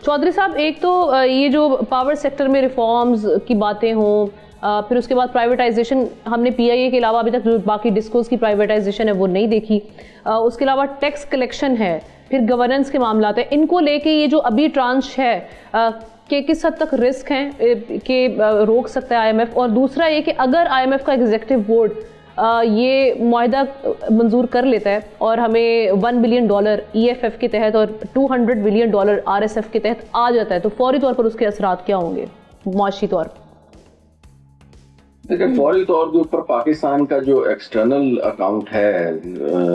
چودھری صاحب، ایک تو یہ جو پاور سیکٹر میں ریفارمز کی باتیں ہوں، پھر اس کے بعد پرائیویٹائزیشن، ہم نے پی آئی اے کے علاوہ ابھی تک جو باقی ڈسکوز کی پرائیویٹائزیشن ہے وہ نہیں دیکھی، اس کے علاوہ ٹیکس کلیکشن ہے، پھر گورننس کے معاملات ہیں، ان کو لے کے یہ جو ابھی ٹرانش ہے کہ کس حد تک رسک ہیں کہ روک سکتا ہے آئی ایم ایف، اور دوسرا یہ کہ اگر آئی ایم ایف کا ایگزیکٹو بورڈ یہ معاہدہ منظور کر لیتا ہے اور ہمیں $1 بلین ای ایف ایف کے تحت اور $200 بلین آر ایس ایف کے تحت آ جاتا ہے، تو فوری طور پر اس کے اثرات کیا ہوں گے معاشی طور پر؟ دیکھیں، فوری طور کے اوپر پاکستان کا جو ایکسٹرنل اکاؤنٹ ہے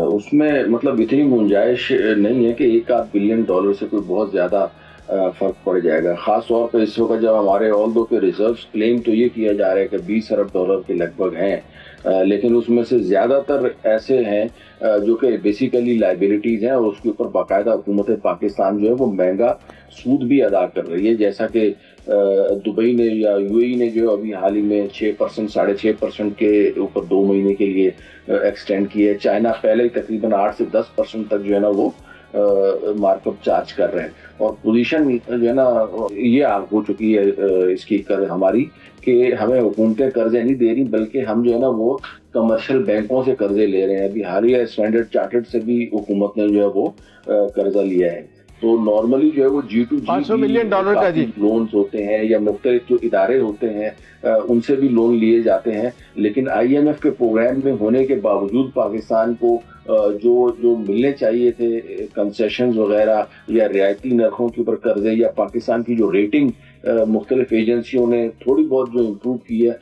اس میں مطلب اتنی گنجائش نہیں ہے کہ $1 بلین سے کوئی بہت زیادہ فرق پڑ جائے گا، خاص طور پہ اس وقت جب ہمارے آلدو کے ریزروز کلیم تو یہ کیا جا رہا ہے کہ $20 ارب کے لگ بھگ ہیں، لیکن اس میں سے زیادہ تر ایسے ہیں جو کہ بیسیکلی لائبلٹیز ہیں، اور اس کے اوپر باقاعدہ حکومت پاکستان جو ہے وہ مہنگا سود بھی ادا کر رہی ہے، جیسا کہ دبئی نے یا یو اے ای نے جو ابھی حال ہی میں 6%، 6.5% کے اوپر 2 مہینے کے لیے ایکسٹینڈ کی ہے۔ چائنا پہلے ہی تقریباً 8 سے 10% تک جو ہے نا وہ مارک اپ چارج کر رہے ہیں، اور پوزیشن جو ہے نا یہ ہو چکی ہے اس کی ہماری کہ ہمیں حکومتیں قرضے نہیں دے رہی، بلکہ ہم جو ہے نا وہ کمرشل بینکوں سے قرضے لے رہے ہیں۔ ابھی حالیہ اسٹینڈرڈ چارٹرڈ سے بھی حکومت نے جو ہے وہ قرضہ لیا ہے، تو نارملی جو ہے وہ G2G $500 ملین کا جی لونز ہوتے ہیں، یا مختلف جو ادارے ہوتے ہیں ان سے بھی لون لیے جاتے ہیں، لیکن آئی ایم ایف کے پروگرام میں ہونے کے باوجود پاکستان کو جو ملنے چاہیے تھے کنسیشنز وغیرہ یا رعایتی نرخوں کے اوپر قرضے، یا پاکستان کی جو ریٹنگ مختلف ایجنسیوں نے تھوڑی بہت جو امپروو کی ہے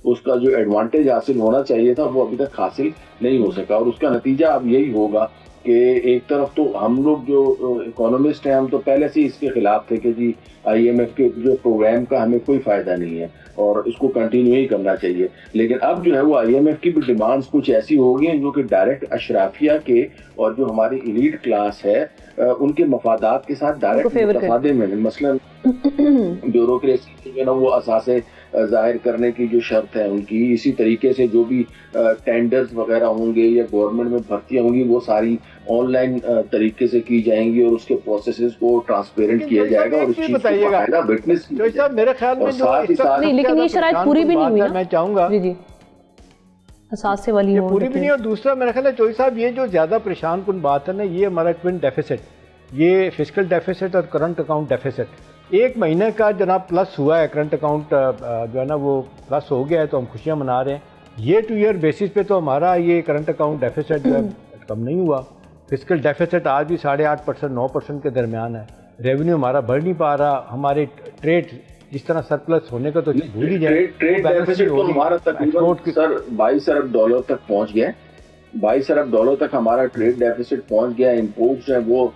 اس کا جو ایڈوانٹیج حاصل ہونا چاہیے تھا وہ ابھی تک حاصل نہیں ہو سکا، اور اس کا نتیجہ اب یہی ہوگا کہ ایک طرف تو ہم لوگ جو اکانومسٹ ہیں ہم تو پہلے سے اس کے خلاف تھے کہ جی آئی ایم ایف کے جو پروگرام کا ہمیں کوئی فائدہ نہیں ہے اور اس کو کنٹینیو ہی کرنا چاہیے، لیکن اب جو ہے وہ آئی ایم ایف کی بھی ڈیمانڈز کچھ ایسی ہو گئی ہیں جو کہ ڈائریکٹ اشرافیہ کے اور جو ہماری ایلیٹ کلاس ہے ان کے مفادات کے ساتھ ڈائریکٹ متفادم ہیں۔ مثلا بیوروکریسی جو ہے نا وہ اثاثے ظاہر کرنے کی جو شرط ہے ان کی، اسی طریقے سے جو بھی ٹینڈرز وغیرہ ہوں گے یا گورنمنٹ میں بھرتیاں ہوں گی وہ ساری آن لائن طریقے سے کی جائیں گی، اور اس کے پروسیسز کو ٹرانسپیرنٹ کیا جائے گا، اور اس چیز کو باقاعدہ وٹنس کیا جائے گا۔ میرے خیال میں نہیں، لیکن یہ شرائط پوری بھی نہیں ہوئی، میں چاہوں گا جی اثاثے والی پوری بھی نہیں، اور دوسرا میرا خیال ہے چوہدری صاحب یہ جو زیادہ پریشان کن بات ہے نا، یہ ہمارا ٹوئن ڈیفیسٹ، یہ فسکل ڈیفیسٹ اور کرنٹ اکاؤنٹ ڈیفیسٹ، 1 مہینے کا جناب پلس ہوا ہے، کرنٹ اکاؤنٹ جو ہے نا وہ پلس ہو گیا ہے تو ہم خوشیاں منا رہے ہیں۔ ایئر ٹو ایئر بیسس پہ تو ہمارا یہ کرنٹ اکاؤنٹ ڈیفیسٹ جو ہے کم نہیں ہوا، فسکل ڈیفیسٹ آج بھی 8.5%، 9% کے درمیان ہے، ریونیو ہمارا بڑھ نہیں پا رہا، ہمارے ٹریڈ جس طرح سرپلس ہونے کا تو بھول ہی جائے، ٹریڈ ڈیفیسٹ تو ہمارا تقریباً سر $22 ارب تک پہنچ گیا ہے، $22 ارب تک ہمارا ٹریڈ ڈیفیسٹ پہنچ گیا ہے، امپورٹس ہیں وہ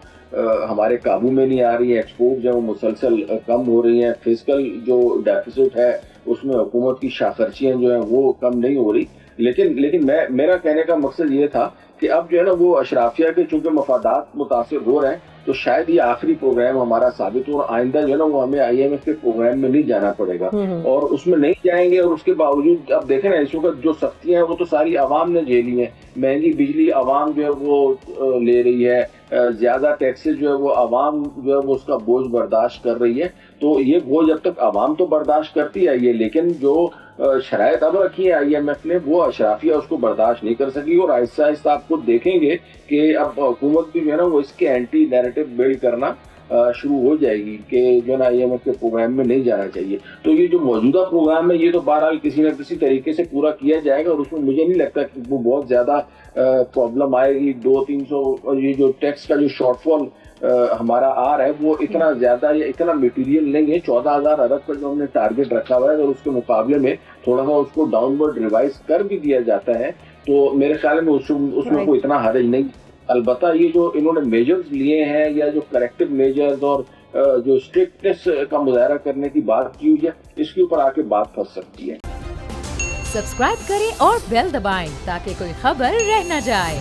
ہمارے قابو میں نہیں آ رہی ہیں، ایکسپورٹ جو ہے وہ مسلسل کم ہو رہی ہیں، فسکل جو ڈیفیسٹ ہے اس میں حکومت کی شاخرچیاں جو ہیں وہ کم نہیں ہو رہی، لیکن میرا کہنے کا مقصد یہ تھا کہ اب جو ہے نا وہ اشرافیہ کے چونکہ مفادات متاثر ہو رہے ہیں تو شاید یہ آخری پروگرام ہمارا ثابت ہو، اور آئندہ جو ہے نا وہ ہمیں آئی ایم ایف کے پروگرام میں نہیں جانا پڑے گا، اور اس میں نہیں جائیں گے، اور اس کے باوجود اب دیکھیں نا اس وقت جو سختیاں ہیں وہ تو ساری عوام نے جھیلی ہیں، مہنگی بجلی عوام جو ہے وہ لے رہی ہے، زیادہ ٹیکسز جو ہے وہ عوام جو ہے وہ اس کا بوجھ برداشت کر رہی ہے، تو یہ بوجھ اب تک عوام تو برداشت کرتی ہے یہ، لیکن جو شرائط اب رکھی ہے آئی ایم ایف نے وہ اشرافیہ اس کو برداشت نہیں کر سکی، اور آہستہ آہستہ آپ کو دیکھیں گے کہ اب حکومت بھی جو ہے نا وہ اس کے اینٹی نیریٹو بلڈ کرنا شروع ہو جائے گی کہ جو ہے نا آئی ایم ایف کے پروگرام میں نہیں جانا چاہیے۔ تو یہ جو موجودہ پروگرام ہے یہ تو بہرحال کسی نہ کسی طریقے سے پورا کیا جائے گا، اور اس میں مجھے نہیں لگتا کہ وہ بہت زیادہ پرابلم آئے گی۔ 200-300 یہ جو ٹیکس کا جو شارٹ فال ہمارا آ رہا ہے وہ اتنا زیادہ یا اتنا میٹیریل نہیں ہے، 14,000 ارب کا جو ہم نے ٹارگٹ رکھا ہوا ہے، اور اس کے مقابلے میں تھوڑا سا اس کو ڈاؤن ورڈ ریوائز کر بھی دیا جاتا ہے تو میرے خیال میں اس میں کوئی اتنا حرج نہیں۔ البتہ یہ جو انہوں نے میجرز لیے ہیں یا جو کریکٹیو میجرز اور جو اسٹرکٹنس کا مظاہرہ کرنے کی بات کی ہوئی ہے اس کے اوپر آ کے بات پھنس سکتی ہے۔ سبسکرائب کریں اور بیل دبائیں تاکہ کوئی خبر رہ نہ جائے۔